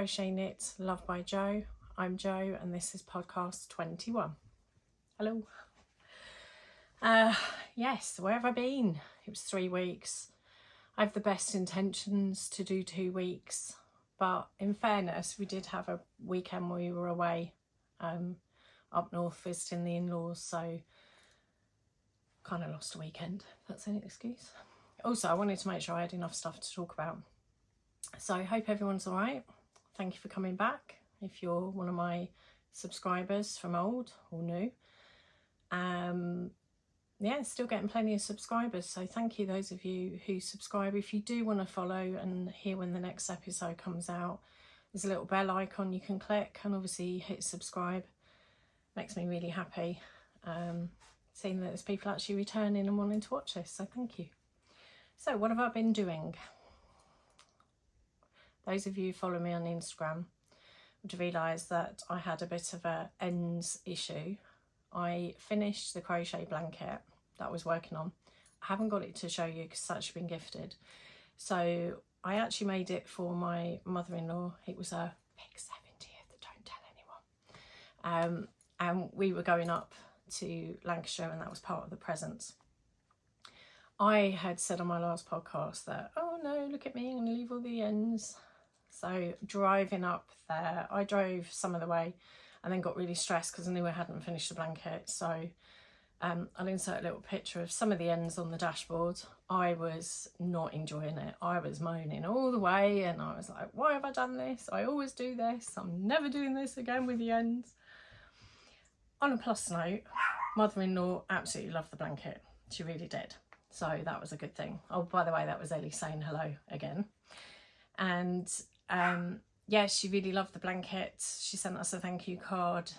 Crochet Knit Love by Jo. I'm Jo and this is podcast 21. Hello. Yes, where have I been? It was 3 weeks. I have the best intentions to do 2 weeks, but in fairness, we did have a weekend where we were away up north visiting the in-laws, so kind of lost a weekend. That's any excuse. Also, I wanted to make sure I had enough stuff to talk about. So I hope everyone's all right. Thank you for coming back. If you're one of my subscribers from old or new, yeah, still getting plenty of subscribers. So thank you, those of you who subscribe. If you do want to follow and hear when the next episode comes out, there's a little bell icon you can click and obviously hit subscribe. Makes me really happy seeing that there's people actually returning and wanting to watch this. So thank you. So what have I been doing? Those of you who follow me on Instagram would realise that I had a bit of a ends issue. I finished the crochet blanket that I was working on. I haven't got it to show you because it's actually been gifted. So I actually made it for my mother-in-law. It was a big 70th, don't tell anyone. And we were going up to Lancashire and that was part of the presents. I had said on my last podcast that, oh no, look at me, I'm going to leave all the ends. So driving up there, I drove some of the way and then got really stressed because I knew I hadn't finished the blanket. So I'll insert a little picture of some of the ends on the dashboard. I was not enjoying it. I was moaning all the way and I was like, why have I done this? I always do this. I'm never doing this again with the ends. On a plus note, mother-in-law absolutely loved the blanket. She really did. So that was a good thing. Oh, by the way, that was Ellie saying hello again. And yeah, she really loved the blanket. She sent us a thank you card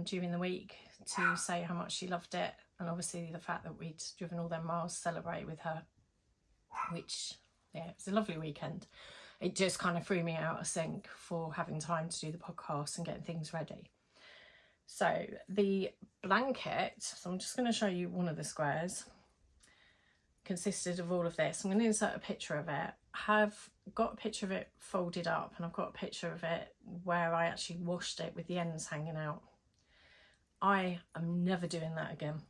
during the week to say how much she loved it. And obviously the fact that we'd driven all them miles to celebrate with her, which, yeah, it was a lovely weekend. It just kind of threw me out of sync for having time to do the podcast and getting things ready. So the blanket, so I'm just going to show you one of the squares, consisted of all of this. I'm going to insert a picture of it. I have got a picture of it folded up and I've got a picture of it where I actually washed it with the ends hanging out. I am never doing that again.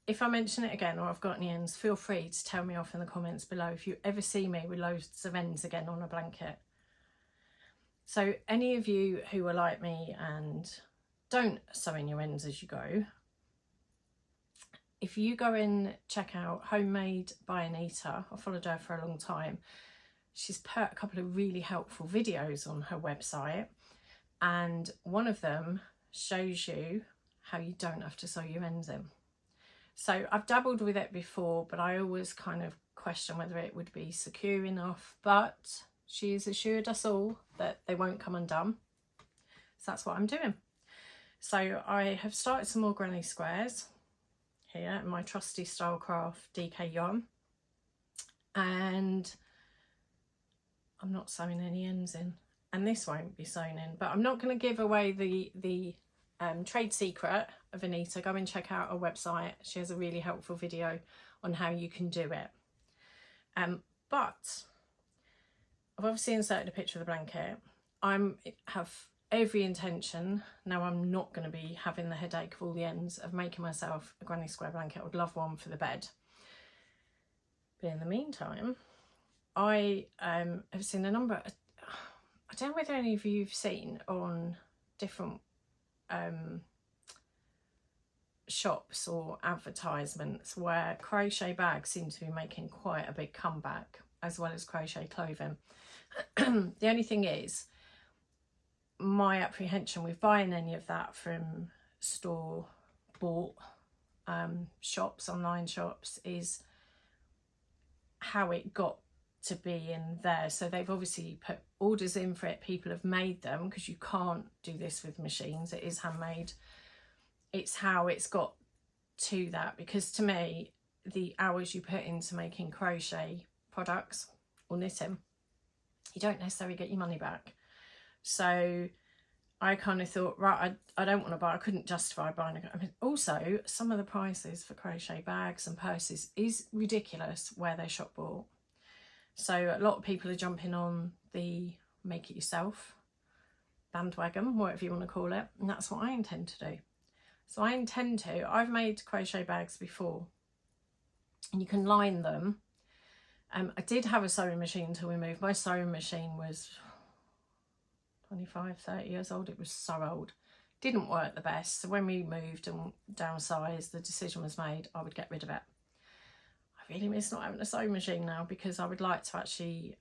If I mention it again or I've got any ends, feel free to tell me off in the comments below if you ever see me with loads of ends again on a blanket. So any of you who are like me and don't sew in your ends as you go, if you go and check out Handmade by Anita, I followed her for a long time. She's put a couple of really helpful videos on her website and one of them shows you how you don't have to sew your ends in. So I've dabbled with it before, but I always kind of question whether it would be secure enough, but she's assured us all that they won't come undone. So that's what I'm doing. So I have started some more granny squares here in my trusty Stylecraft DK yarn, and I'm not sewing any ends in, and this won't be sewn in, but I'm not going to give away the trade secret of Anita. Go and check out her website. She has a really helpful video on how you can do it. But I've obviously inserted a picture of the blanket. I have every intention, now I'm not going to be having the headache of all the ends, of making myself a granny square blanket. I would love one for the bed. But in the meantime, I have seen a number, I don't know whether any of you have seen on different shops or advertisements where crochet bags seem to be making quite a big comeback, as well as crochet clothing. The only thing is, my apprehension with buying any of that from store bought shops, online shops, is how it got to be in there. So they've obviously put orders in for it, people have made them, because you can't do this with machines, it is handmade. It's how it's got to that, because to me the hours you put into making crochet products or knitting, you don't necessarily get your money back. So I kind of thought, right, I don't want to buy, I couldn't justify buying I mean, also some of the prices for crochet bags and purses is ridiculous where they're shop bought. So a lot of people are jumping on the make it yourself bandwagon, whatever you want to call it, and that's what I intend to do. So I've made crochet bags before, and you can line them. I did have a sewing machine until we moved. My sewing machine was 25, 30 years old. It was so old. Didn't work the best. So when we moved and downsized, the decision was made I would get rid of it. I really miss not having a sewing machine now, because I would like to actually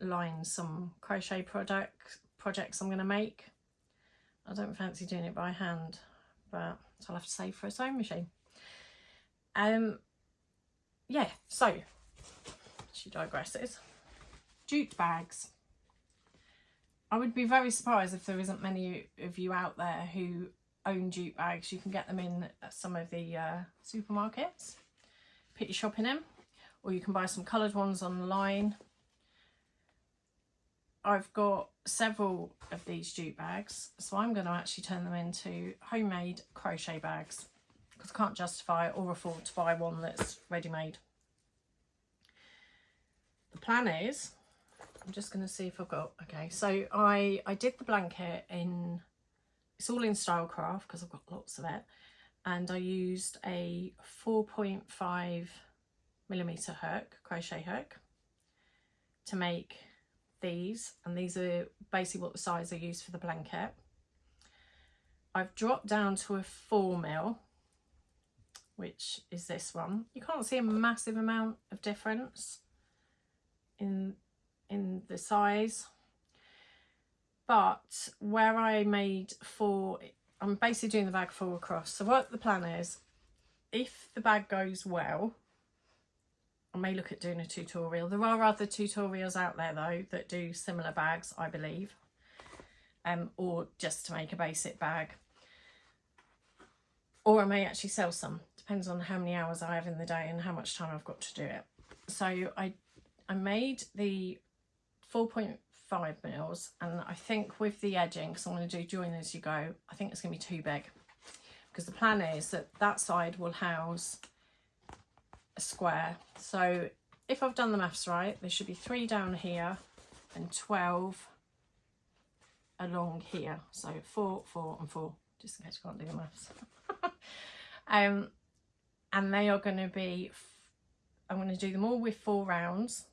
line some crochet projects I'm going to make. I don't fancy doing it by hand, but I'll have to save for a sewing machine. Yeah, so she digresses. Jute bags. I would be very surprised if there isn't many of you out there who own jute bags. You can get them in some of the supermarkets. Put your shopping in, or you can buy some coloured ones online. I've got several of these jute bags, so I'm going to actually turn them into homemade crochet bags, because I can't justify or afford to buy one that's ready-made. The plan is, I'm just going to see if I've got, okay, so I did the blanket in, it's all in Stylecraft because I've got lots of it, and I used a 4.5mm hook, crochet hook, to make these, and these are basically what the size I used for the blanket. I've dropped down to a 4mm, which is this one. You can't see a massive amount of difference in the size, but where I made 4, I'm basically doing the bag 4 across. So what the plan is, if the bag goes well, I may look at doing a tutorial. There are other tutorials out there though that do similar bags, I believe, or just to make a basic bag, or I may actually sell some. Depends on how many hours I have in the day and how much time I've got to do it. So I made the 4.5mm, and I think with the edging, because I'm going to do join as you go, I think it's going to be too big, because the plan is that that side will house a square. So if I've done the maths right, there should be 3 down here and 12 along here. So 4, 4 and 4, just in case you can't do the maths. And they are going to be, I'm going to do them all with 4 rounds,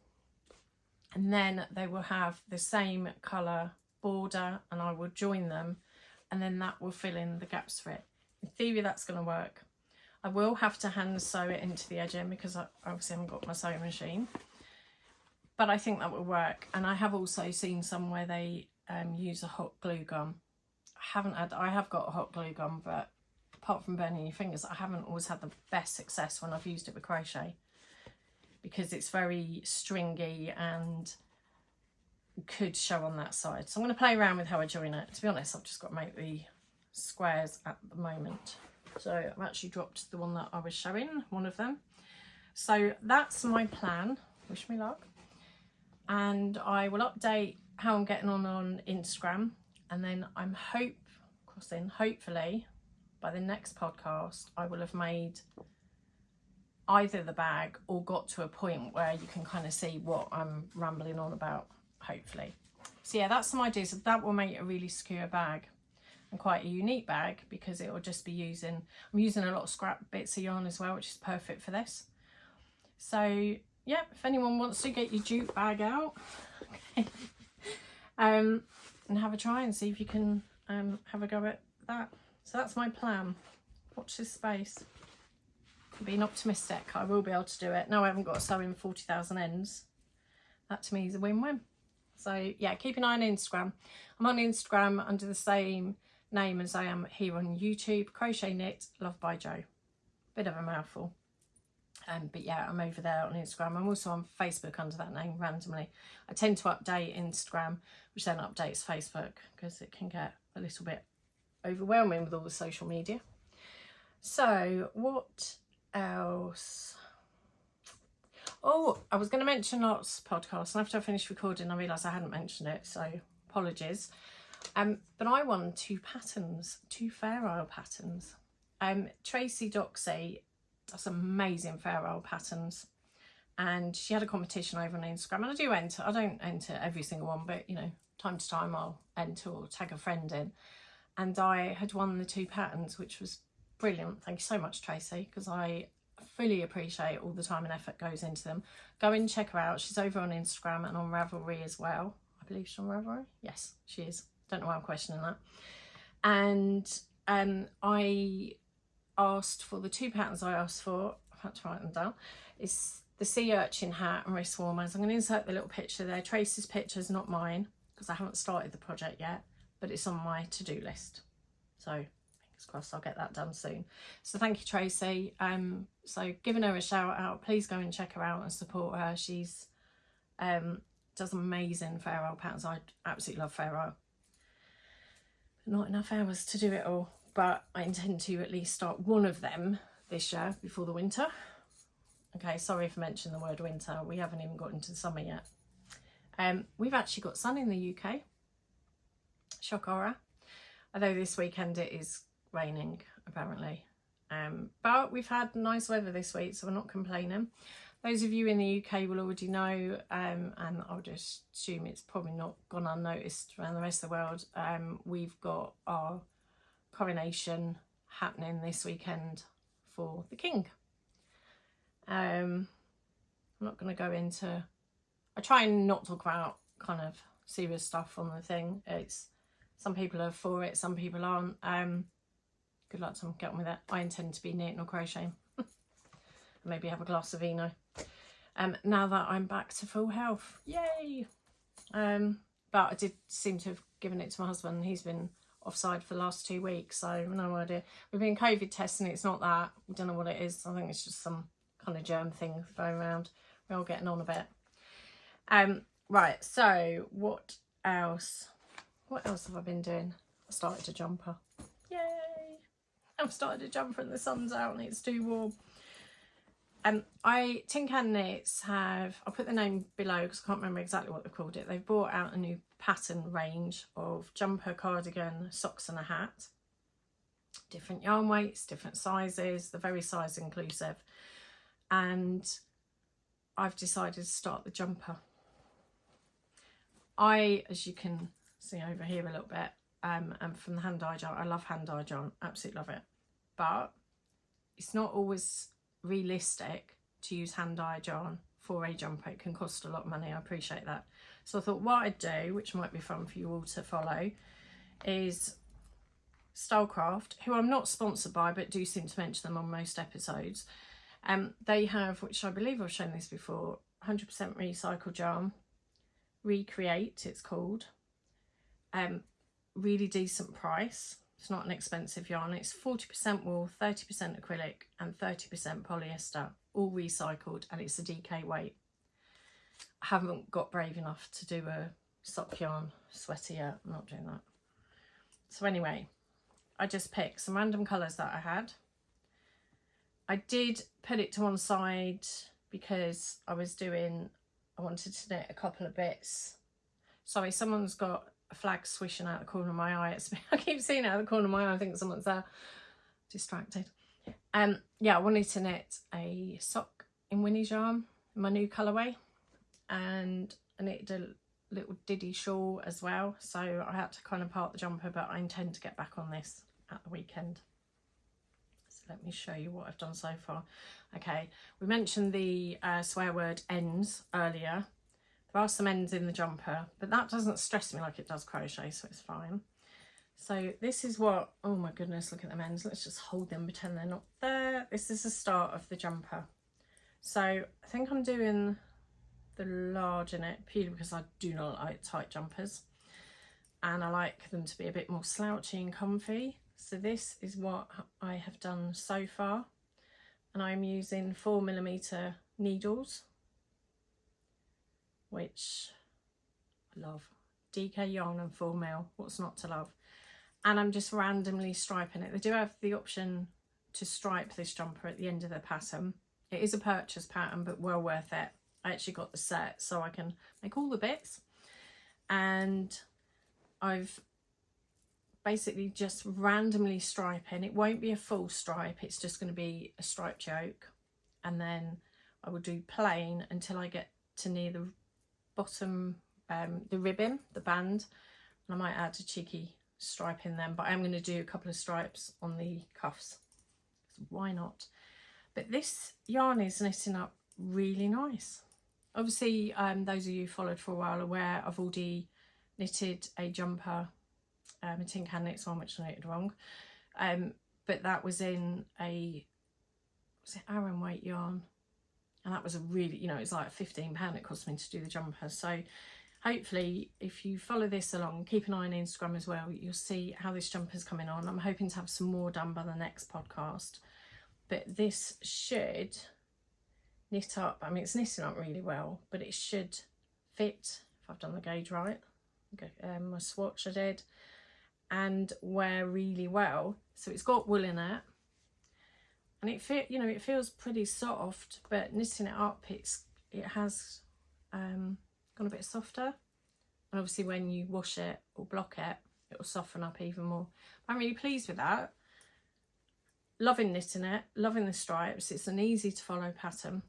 and then they will have the same colour border, and I will join them, and then that will fill in the gaps for it. In theory, that's going to work. I will have to hand sew it into the edging because I obviously haven't got my sewing machine, but I think that will work. And I have also seen some where they use a hot glue gun. I have got a hot glue gun, but apart from burning your fingers, I haven't always had the best success when I've used it with crochet, because it's very stringy and could show on that side. So I'm going to play around with how I join it. To be honest, I've just got to make the squares at the moment. So I've actually dropped the one that I was showing, one of them. So that's my plan. Wish me luck. And I will update how I'm getting on Instagram, and then I'm hopefully by the next podcast I will have made either the bag or got to a point where you can kind of see what I'm rambling on about, hopefully. So yeah, that's some ideas. That will make a really secure bag and quite a unique bag, because it will just be I'm using a lot of scrap bits of yarn as well, which is perfect for this. So yeah, if anyone wants to get your jute bag out, okay, and have a try and see if you can have a go at that. So that's my plan. Watch this space. Being optimistic, I will be able to do it. No, I haven't got to sew in 40,000 ends. That to me is a win-win. So yeah, keep an eye on Instagram. I'm on Instagram under the same name as I am here on YouTube, CrochetKnitLovebyJo. Bit of a mouthful. But yeah, I'm over there on Instagram. I'm also on Facebook under that name randomly. I tend to update Instagram, which then updates Facebook, because it can get a little bit overwhelming with all the social media. So what else? Oh, I was going to mention last podcast, and after I finished recording I realised I hadn't mentioned it, so apologies. But I won 2 patterns, 2 Fair Isle patterns. Tracey Doxey does amazing Fair Isle patterns. and she had a competition over on Instagram, and I do enter. I don't enter every single one, but you know, time to time I'll enter or tag a friend in. And I had won the 2 patterns, which was brilliant. Thank you so much, Tracey, because I fully appreciate all the time and effort goes into them. Go and check her out. She's over on Instagram and on Ravelry as well. I believe she's on Ravelry. Yes, she is. Don't know why I'm questioning that. And I asked for the 2 patterns I asked for. I've had to write them down. It's the sea urchin hat and wrist warmers. I'm going to insert the little picture there. Tracy's picture is not mine because I haven't started the project yet, but it's on my to-do list. So fingers crossed I'll get that done soon. So thank you, Tracey. So giving her a shout out, please go and check her out and support her. She's does amazing Fair Isle patterns. I absolutely love Fair Isle. Not enough hours to do it all, but I intend to at least start one of them this year before the winter. Okay, sorry for mentioning the word winter. We haven't even got into the summer yet. We've actually got sun in the UK. Shock horror. Although this weekend it is raining, apparently. But we've had nice weather this week, so we're not complaining. Those of you in the UK will already know, and I'll just assume it's probably not gone unnoticed around the rest of the world. We've got our coronation happening this weekend for the King. I'm not going to go into... I try and not talk about kind of serious stuff on the thing. It's some people are for it, some people aren't. Good luck to them, get on with it. I intend to be knitting or crocheting. Maybe have a glass of vino. Now that I'm back to full health, yay! But I did seem to have given it to my husband. He's been offside for the last 2 weeks, so no idea. We've been COVID testing. It's not that. We don't know what it is. I think it's just some kind of germ thing going around. We're all getting on a bit. Right, so what else have I been doing? I started a jumper. Yay! I've started a jumper and the sun's out and it's too warm. Tin Can Knits have, I'll put the name below because I can't remember exactly what they've called it. They've brought out a new pattern range of jumper, cardigan, socks and a hat. Different yarn weights, different sizes, they're very size inclusive. And I've decided to start the jumper. As you can see over here a little bit, and from the hand dyed yarn, I love hand dyed yarn, absolutely love it. But it's not always realistic to use hand dyed yarn for a jumper. It can cost a lot of money, I appreciate that. So I thought what I'd do, which might be fun for you all to follow, is Stylecraft, who I'm not sponsored by but do seem to mention them on most episodes. They have, which I believe I've shown this before, 100% recycled yarn. Recreate, it's called. Really decent price. It's not an expensive yarn. It's 40% wool, 30% acrylic and 30% polyester, all recycled, and it's a DK weight. I haven't got brave enough to do a sock yarn sweater yet. I'm not doing that. So anyway, I just picked some random colours that I had. I did put it to one side because I wanted to knit a couple of bits. Sorry, someone's got a flag swishing out the corner of my eye. I keep seeing it out the corner of my eye. I think someone's there. Distracted. Yeah, I wanted to knit a sock in Winnie's yarn, my new colourway, and I knitted a little diddy shawl as well. So I had to kind of part the jumper, but I intend to get back on this at the weekend. So let me show you what I've done so far. Okay, we mentioned the swear word ends earlier. There are some ends in the jumper, but that doesn't stress me like it does crochet, so it's fine. So this is what, oh my goodness, look at them ends. Let's just hold them, pretend they're not there. This is the start of the jumper. So I think I'm doing the large neck purely because I do not like tight jumpers. And I like them to be a bit more slouchy and comfy. So this is what I have done so far. And I'm using 4mm needles, which I love. DK yarn and 4mm, what's not to love? And I'm just randomly striping it. They do have the option to stripe this jumper at the end of the pattern. It is a purchase pattern, but well worth it. I actually got the set so I can make all the bits. And I've basically just randomly striping. It won't be a full stripe, it's just going to be a striped yoke. And then I will do plain until I get to near the bottom, the ribbon, the band, and I might add a cheeky stripe in them, but I'm going to do a couple of stripes on the cuffs, so why not? But this yarn is knitting up really nice. Obviously, those of you who followed for a while are aware I've already knitted a jumper, a tin can knits one, which I knitted wrong, but that was in a, was it Aran weight yarn, and that was a really, you know, it's like £15 it cost me to do the jumper. So hopefully if you follow this along, keep an eye on Instagram as well, you'll see how this jumper's coming on. I'm hoping to have some more done by the next podcast, but this should knit up, I mean it's knitting up really well, but it should fit, if I've done the gauge right, okay, my swatch I did, and wear really well. So it's got wool in it, and you know, it feels pretty soft, but knitting it up, it has gone a bit softer, and obviously when you wash it or block it, it will soften up even more. I'm really pleased with that. Loving knitting it, loving the stripes. It's an easy to follow pattern.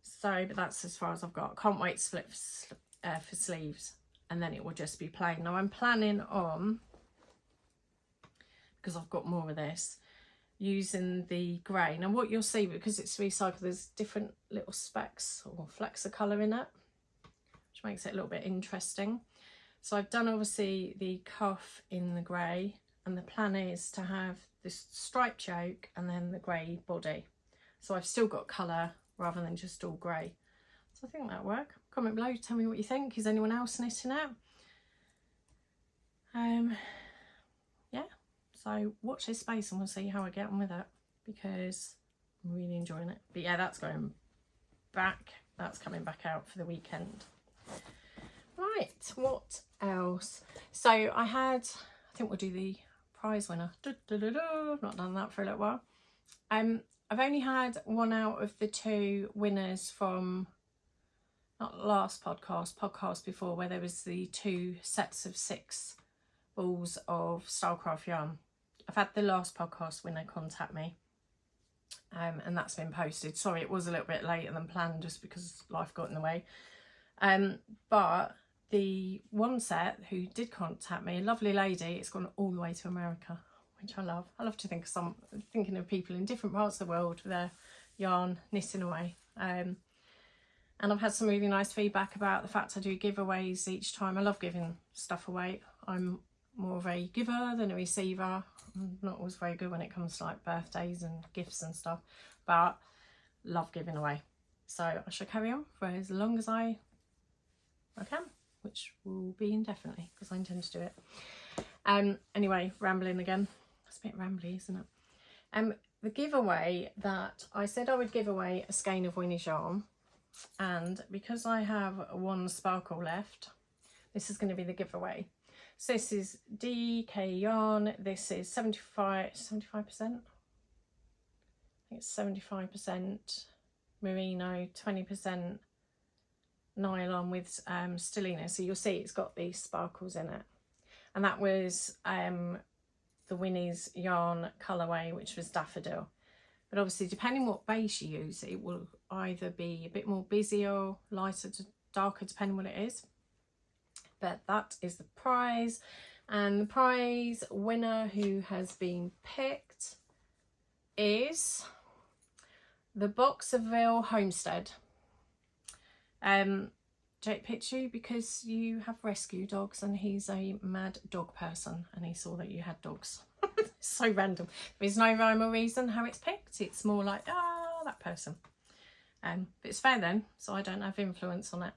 So, but that's as far as I've got. Can't wait to split for sleeves, and then it will just be plain. Now I'm planning on, because I've got more of this, using the grey. Now what you'll see, because it's recycled, there's different little specks or flecks of colour in it, which makes it a little bit interesting. So I've done obviously the cuff in the grey, and the plan is to have this striped yoke and then the grey body. So I've still got colour rather than just all grey. So I think that'll work. Comment below, tell me what you think. Is anyone else knitting it? Yeah, so watch this space and we'll see how I get on with it, because I'm really enjoying it. But yeah, that's going back, that's coming back out for the weekend. Right, what else? So I think we'll do the prize winner. I've not done that for a little while. I've only had one out of the 2 winners from, not last podcast before, where there was the 2 sets of 6 balls of Stylecraft yarn. I've had the last podcast winner contact me, and that's been posted. Sorry, it was a little bit later than planned just because life got in the way. But the one set who did contact me, a lovely lady, it's gone all the way to America, which I love. I love to think of thinking of people in different parts of the world with their yarn knitting away. And I've had some really nice feedback about the fact I do giveaways each time. I love giving stuff away. I'm more of a giver than a receiver. I'm not always very good when it comes to like birthdays and gifts and stuff, but love giving away. So I shall carry on for as long as I can, which will be indefinitely, because I intend to do it. Anyway, rambling again. It's a bit rambly, isn't it? The giveaway that I said I would give away a skein of Winnie's yarn, and because I have 1 sparkle left, this is going to be the giveaway. So this is DK yarn. This is 75%. I think it's 75% merino, 20% nylon with stellina. So you'll see it's got these sparkles in it, and that was the Winnie's yarn colorway, which was daffodil. But obviously, depending what base you use, it will either be a bit more busy or lighter to darker, depending what it is. But that is the prize, and the prize winner who has been picked is the Boxerville Homestead. Jake picked you because you have rescue dogs, and he's a mad dog person, and he saw that you had dogs. So random. There's no rhyme or reason how it's picked. It's more like, that person. But it's fair then, so I don't have influence on it.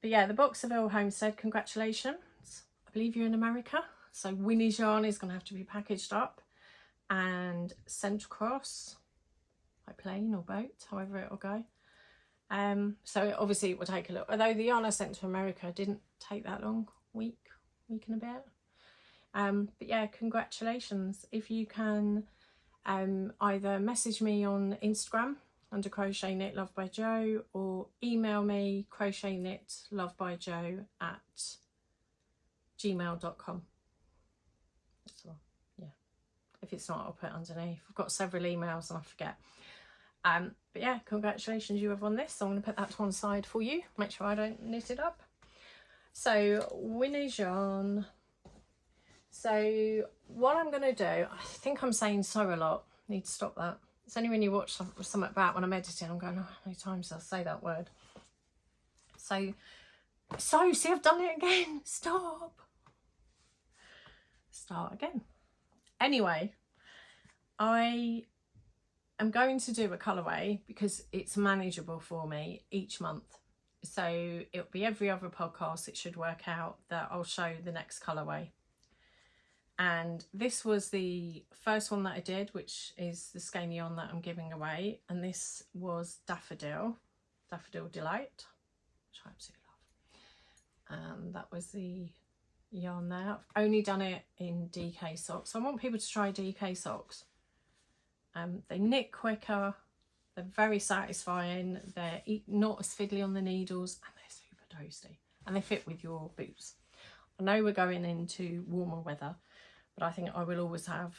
But yeah, the Boxerville Homestead, congratulations. I believe you're in America, so Winnie's yarn is going to have to be packaged up and sent across by plane or boat, however it will go. So obviously it will take a little, although the yarn I sent to America didn't take that long, week and a bit. But yeah, congratulations. If you can either message me on Instagram under CrochetKnitLovebyJo, or email me CrochetKnitLovebyJo at gmail.com. That's all. Yeah, if it's not, I'll put it underneath. I've got several emails and I forget. But yeah, congratulations, you have won this. So I'm going to put that to one side for you, make sure I don't knit it up. So Winnie's yarn. So what I'm going to do, I think I'm saying so a lot, need to stop that. It's only when you watch something back when I'm editing, I'm going, oh, how many times did I say that word? So see, I've done it again. Stop. Start again. Anyway, I am going to do a colourway because it's manageable for me each month. So it'll be every other podcast, it should work out that I'll show the next colourway. And this was the first one that I did, which is the skein yarn that I'm giving away. And this was Daffodil Delight, which I absolutely love. And that was the yarn there. I've only done it in DK socks. I want people to try DK socks. They knit quicker, they're very satisfying, they're not as fiddly on the needles, and they're super toasty, and they fit with your boots. I know we're going into warmer weather, but I think I will always have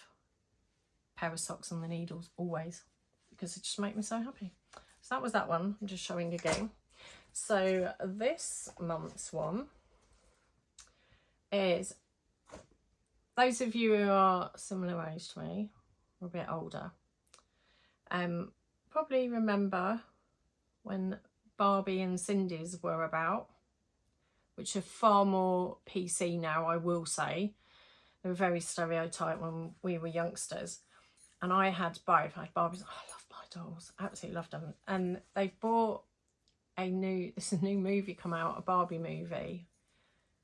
a pair of socks on the needles, always, because it just make me so happy. So that was that one. I'm just showing again. So this month's one is, those of you who are similar age to me, or a bit older, probably remember when Barbie and Cindy's were about, which are far more PC now, I will say. They were very stereotyped when we were youngsters. And I had both. I had Barbies. Oh, I love my dolls. Absolutely loved them. And they've bought there's a new movie come out, a Barbie movie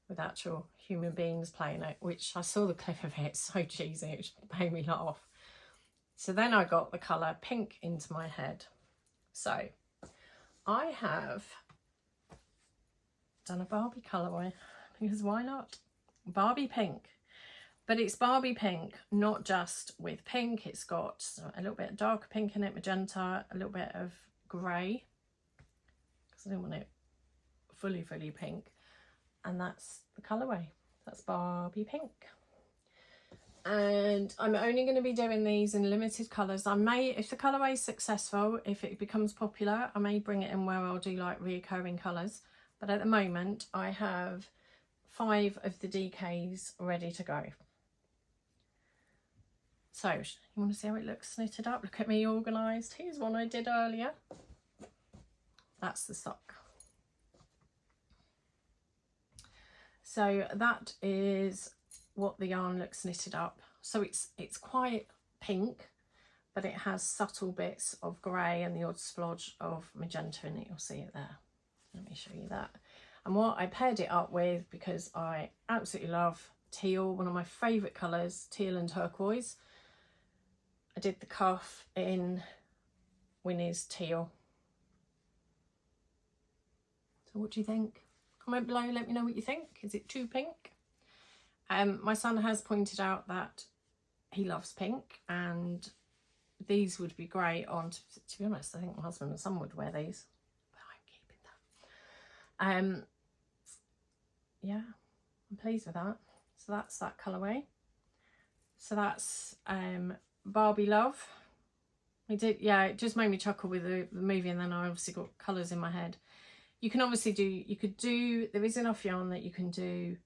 with actual human beings playing it, which I saw the clip of it. It's so cheesy. It just made me laugh. So then I got the colour pink into my head. So I have done a Barbie colourway, because why not? Barbie pink. But it's Barbie pink, not just with pink. It's got a little bit of darker pink in it, magenta, a little bit of grey, because I didn't want it fully pink. And that's the colourway. That's Barbie pink. And I'm only going to be doing these in limited colours. I may, if the colourway is successful, if it becomes popular, I may bring it in where I'll do like reoccurring colours. But at the moment, I have 5 of the DKs ready to go. So, you want to see how it looks knitted up? Look at me organised. Here's one I did earlier. That's the sock. So that is what the yarn looks knitted up. So it's quite pink, but it has subtle bits of grey and the odd splodge of magenta in it. You'll see it there. Let me show you that. And what I paired it up with, because I absolutely love teal, one of my favourite colours, teal and turquoise. I did the cuff in Winnie's teal. So what do you think? Comment below, let me know what you think. Is it too pink? My son has pointed out that he loves pink, and these would be great on, to be honest, I think my husband and son would wear these, but I'm keeping that. Yeah, I'm pleased with that. So that's that colourway. So that's Barbie Love. We did, yeah, it just made me chuckle with the movie, and then I obviously got colours in my head. You can obviously there is enough yarn that you can do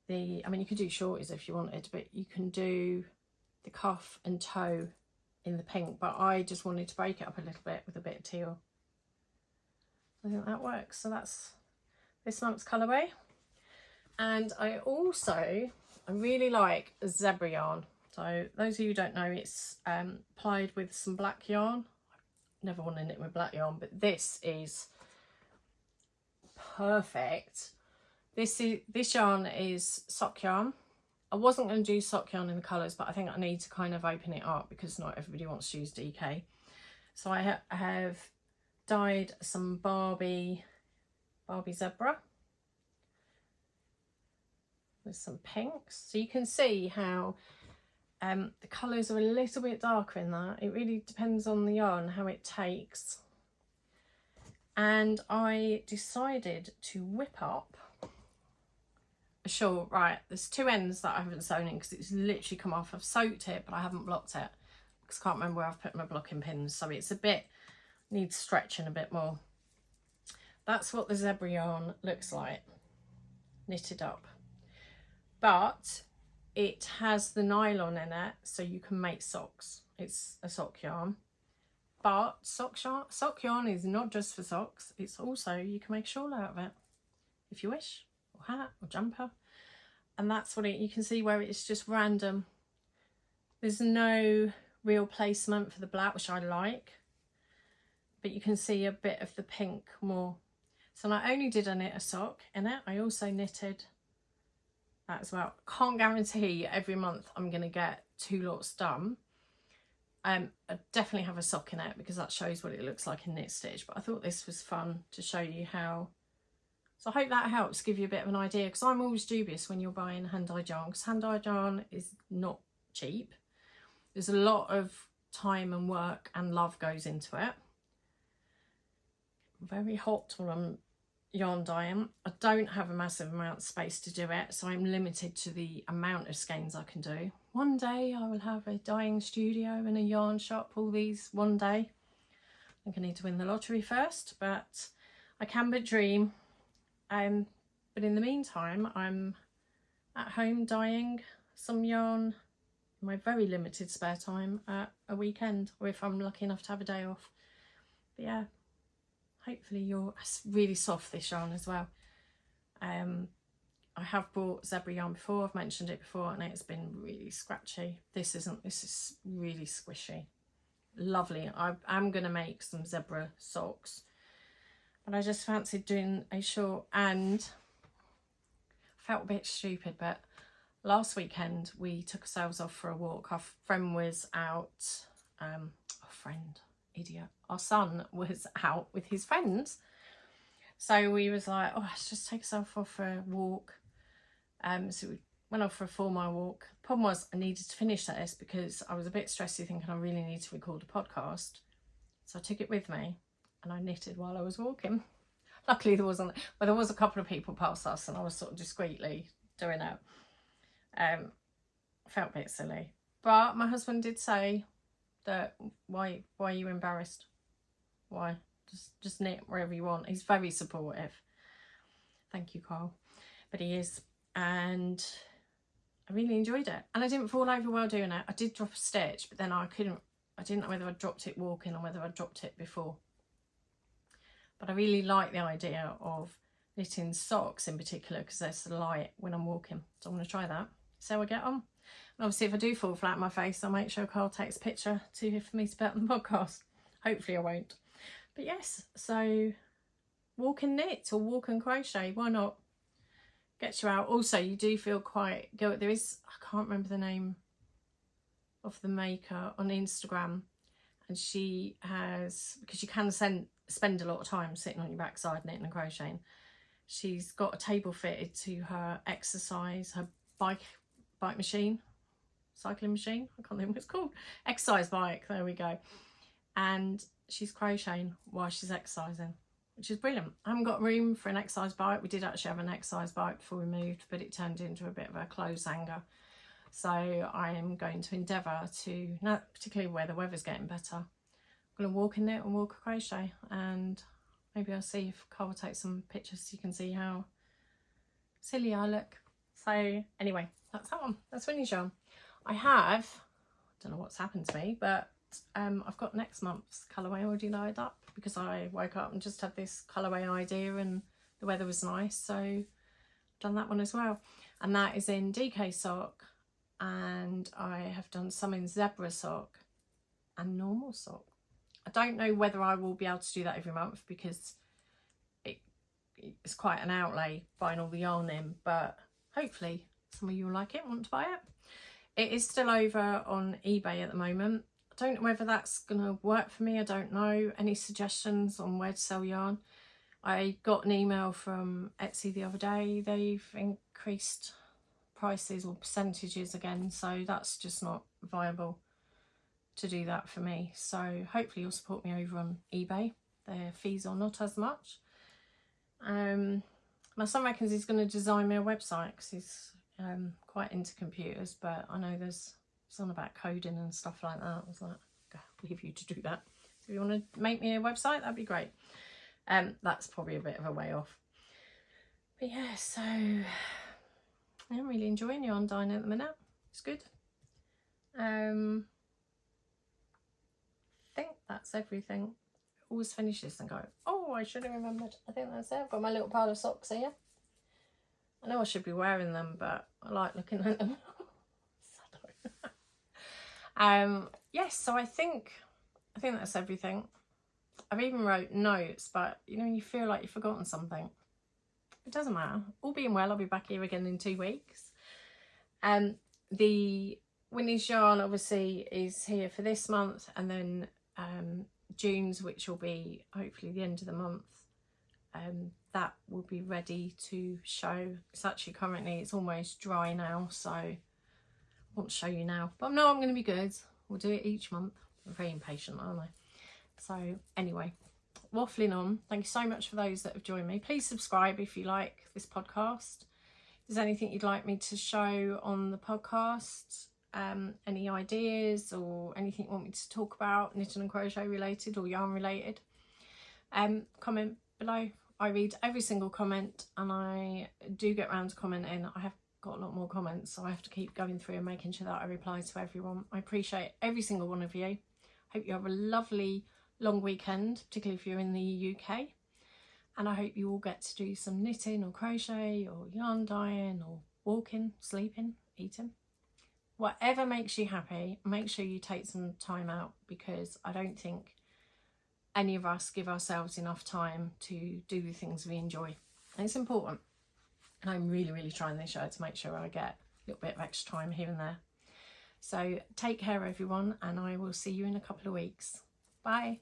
I mean, you could do shorties if you wanted, but you can do the cuff and toe in the pink, but I just wanted to break it up a little bit with a bit of teal. I think that works. So that's this month's colourway. And I really like zebra yarn. So those of you who don't know, it's plied with some black yarn. I never want to knit with black yarn, but this is perfect. This yarn is sock yarn. I wasn't going to do sock yarn in the colours, but I think I need to kind of open it up because not everybody wants to use DK. So I have dyed some Barbie zebra with some pinks. So you can see how the colours are a little bit darker in that. It really depends on the yarn, how it takes. And I decided to whip up a shawl. Right, there's 2 ends that I haven't sewn in because it's literally come off. I've soaked it, but I haven't blocked it because I can't remember where I've put my blocking pins, so it's a bit, needs stretching a bit more. That's what the zebra yarn looks like, knitted up. But it has the nylon in it, so you can make socks. It's a sock yarn. But sock yarn is not just for socks, it's also, you can make a shawl out of it, if you wish, or hat, or jumper. And that's what you can see where it's just random. There's no real placement for the black, which I like, but you can see a bit of the pink more. So not only did I knit a sock in it, I also knitted that as well. Can't guarantee every month I'm going to get 2 lots done. I definitely have a sock in it because that shows what it looks like in knit stitch, but I thought this was fun to show you how. So I hope that helps give you a bit of an idea, because I'm always dubious when you're buying hand-dyed yarn, because hand-dyed yarn is not cheap. There's a lot of time and work and love goes into it. Very hot when I'm yarn dyeing. I don't have a massive amount of space to do it, so I'm limited to the amount of skeins I can do. One day I will have a dyeing studio and a yarn shop, all these one day. I think I need to win the lottery first, but I can but dream. But in the meantime, I'm at home dyeing some yarn in my very limited spare time at a weekend, or if I'm lucky enough to have a day off. But yeah, hopefully it's really soft, this yarn as well. I have bought zebra yarn before, I've mentioned it before, and it's been really scratchy. This isn't, this is really squishy. Lovely. I'm going to make some zebra socks, but I just fancied doing a short, and felt a bit stupid, but last weekend we took ourselves off for a walk. Our friend was out, our son was out with his friends, so we was like, oh, let's just take ourselves off for a walk. So we went off for a 4-mile walk. The problem was I needed to finish this because I was a bit stressy, thinking I really need to record a podcast, so I took it with me and I knitted while I was walking. Luckily there wasn't, well, there was a couple of people past us and I was sort of discreetly doing it. Felt a bit silly, but my husband did say that, why are you embarrassed? Why? Just knit wherever you want. He's very supportive. Thank you, Carl. But he is, and I really enjoyed it. And I didn't fall over while doing it. I did drop a stitch, but then I didn't know whether I dropped it walking or whether I dropped it before. But I really like the idea of knitting socks in particular, because there's the light when I'm walking. So I'm going to try that. See how I get on. And obviously if I do fall flat on my face, I'll make sure Carl takes a picture for me to put on the podcast. Hopefully I won't. But yes, so walk and knit or walk and crochet, why not? Gets you out. Also, you do feel quite guilty. There is, I can't remember the name of the maker on Instagram, and she has, because you can spend a lot of time sitting on your backside knitting and crocheting, she's got a table fitted to her exercise, her bike machine, cycling machine, I can't think what it's called, exercise bike, there we go, and she's crocheting while she's exercising, which is brilliant. I haven't got room for an exercise bike. We did actually have an exercise bike before we moved, but it turned into a bit of a clothes hanger, so I am going to endeavour to, particularly where the weather's getting better, I'm going to walk in it and walk a crochet, and maybe I'll see if Carl will take some pictures so you can see how silly I look. So anyway, that's that one. That's Winnie's yarn. I don't know what's happened to me, but I've got next month's colourway already lined up, because I woke up and just had this colourway idea and the weather was nice, so I've done that one as well. And that is in DK sock, and I have done some in zebra sock and normal sock. I don't know whether I will be able to do that every month, because it's quite an outlay buying all the yarn in, but hopefully some of you will like it, want to buy it. It is still over on eBay at the moment. I don't know whether that's going to work for me. I don't know. Any suggestions on where to sell yarn? I got an email from Etsy the other day. They've increased prices or percentages again, so that's just not viable to do that for me. So hopefully you'll support me over on eBay. Their fees are not as much. My son reckons he's going to design me a website, because he's quite into computers, but I know there's It's on about coding and stuff like that. I was like, I'll leave you to do that. So if you want to make me a website, that'd be great. That's probably a bit of a way off. But yeah, so I'm really enjoying yarn dyeing at the minute. It's good. I think that's everything. Always finish this and go, oh, I should have remembered. I think that's it. I've got my little pile of socks here. I know I should be wearing them, but I like looking at them. Yes, so I think that's everything. I've even wrote notes, but you know when you feel like you've forgotten something, it doesn't matter. All being well, I'll be back here again in 2 weeks. The Winnie's yarn obviously is here for this month, and then June's, which will be hopefully the end of the month, that will be ready to show. It's actually currently, it's almost dry now, so I won't show you now, but no, I'm going to be good. We'll do it each month. I'm very impatient, aren't I? So anyway, waffling on. Thank you so much for those that have joined me. Please subscribe if you like this podcast. If there's anything you'd like me to show on the podcast, any ideas or anything you want me to talk about, knitting and crochet related or yarn related, comment below. I read every single comment, and I do get around to commenting. I have got a lot more comments, so I have to keep going through and making sure that I reply to everyone. I appreciate every single one of you. Hope you have a lovely long weekend, particularly if you're in the UK, and I hope you all get to do some knitting or crochet or yarn dyeing or walking, sleeping, eating, whatever makes you happy. Make sure you take some time out, because I don't think any of us give ourselves enough time to do the things we enjoy, and it's important. And I'm really trying this year to make sure I get a little bit of extra time here and there. So take care everyone, and I will see you in a couple of weeks. Bye.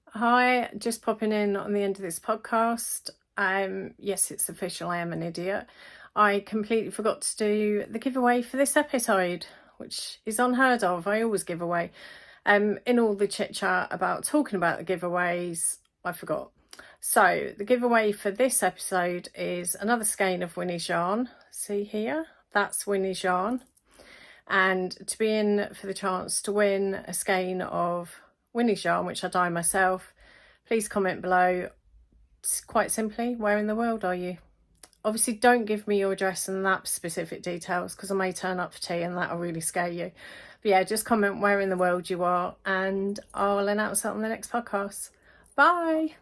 Hi, just popping in on the end of this podcast. Yes, it's official, I am an idiot. I completely forgot to do the giveaway for this episode, which is unheard of. I always give away. In all the chit chat about talking about the giveaways, I forgot. So the giveaway for this episode is another skein of Winnie's yarn. See here, that's Winnie's yarn. And to be in for the chance to win a skein of Winnie's yarn, which I dye myself, please comment below. It's quite simply, where in the world are you? Obviously don't give me your address and that specific details, because I may turn up for tea and that'll really scare you. But yeah, just comment where in the world you are, and I'll announce that on the next podcast. Bye.